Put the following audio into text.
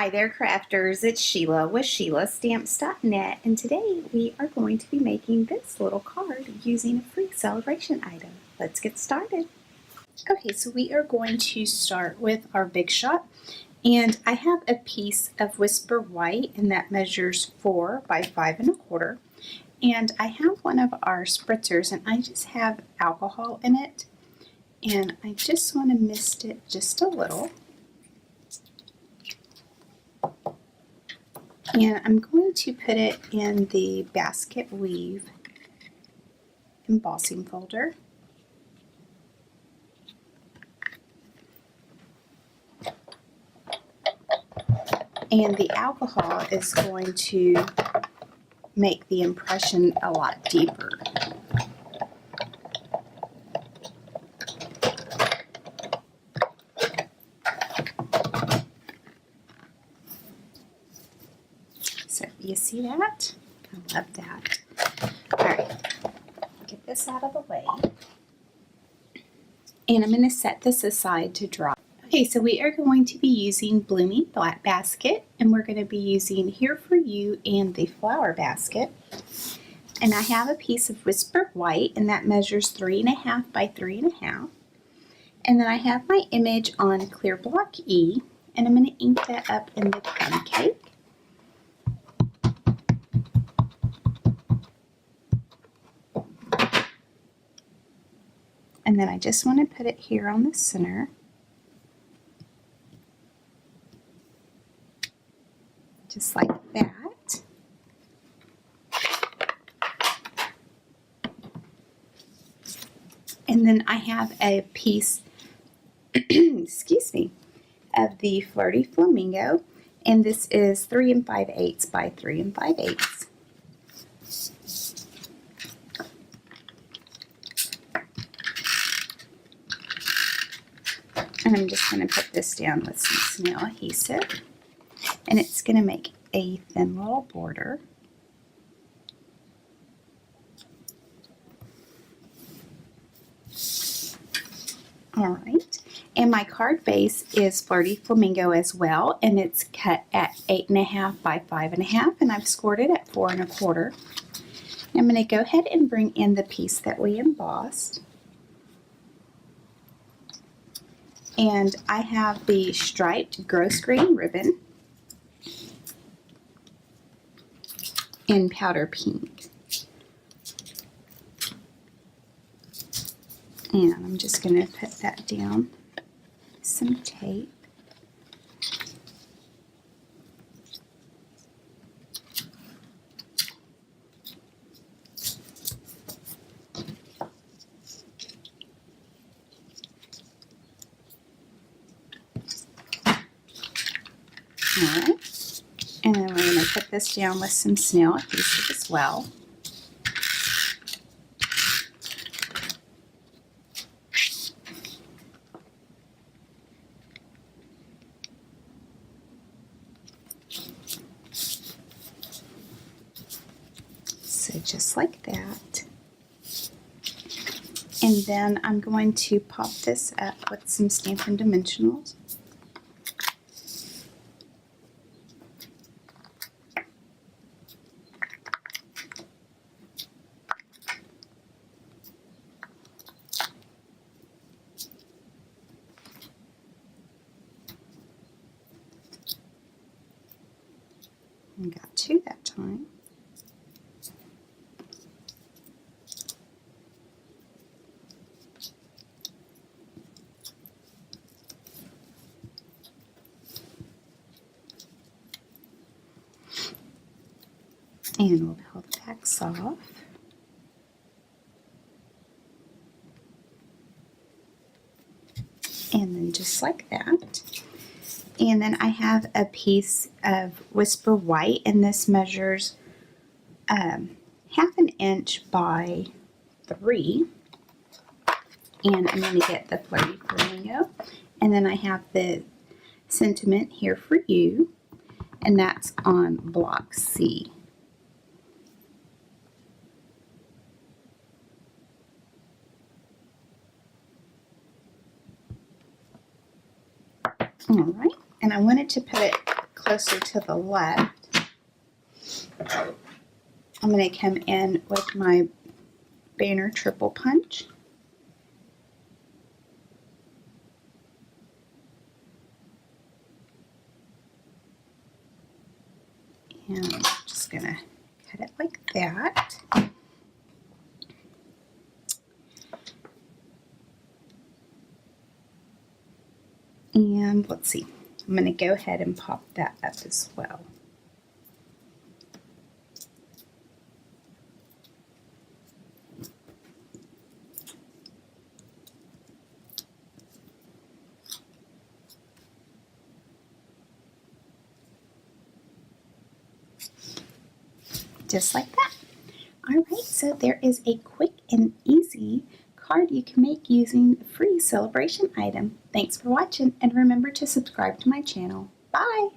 Hi there, crafters. It's Sheila with SheilaStamps.net, and today we are going to be making this little card using a free celebration item. Let's get started. Okay, so we are going to start with our Big Shot, and I have a piece of Whisper White, and that measures 4 by 5 1/4. And I have one of our spritzers, and I just have alcohol in it, and I just want to mist it just a little. And I'm going to put it in the basket weave embossing folder. And the alcohol is going to make the impression a lot deeper. So you see that? I love that. All right, get this out of the way. And I'm going to set this aside to dry. Okay, so we are going to be using Blooming Black Basket, and we're going to be using Here For You and the Flower Basket. And I have a piece of Whisper White, and that measures 3 1/2 by 3 1/2. And then I have my image on Clear Block E, and I'm going to ink that up in the crumb cake. And then I just want to put it here on the center. Just like that. And then I have a piece, excuse me, of the Flirty Flamingo, and this is 3 5/8 by 3 5/8. And I'm just going to put this down with some snail adhesive, and it's going to make a thin little border. All right, and my card base is Flirty Flamingo as well, and it's cut at 8 1/2 by 5 1/2, and I've scored it at 4 1/4. I'm going to go ahead and bring in the piece that we embossed. And I have the striped gross grain ribbon in powder pink. And I'm just going to put that down with some tape. Alright, and then we're going to put this down with some snail adhesive as well. So just like that. And then I'm going to pop this up with some Stampin' Dimensionals. And got 2 that time. And we'll pull the backs off. And then just like that. And then I have a piece of Whisper White, and this measures 1/2 inch by 3. And I'm going to get the Flirty Flamingo. And then I have the sentiment Here For You, and that's on block C. All right, and I wanted to put it closer to the left, I'm going to come in with my banner triple punch. And I'm just going to cut it like that. And let's see, I'm going to go ahead and pop that up as well. Just like that. All right, so there is a quick and easy card you can make using a free celebration item. Thanks for watching, and remember to subscribe to my channel. Bye!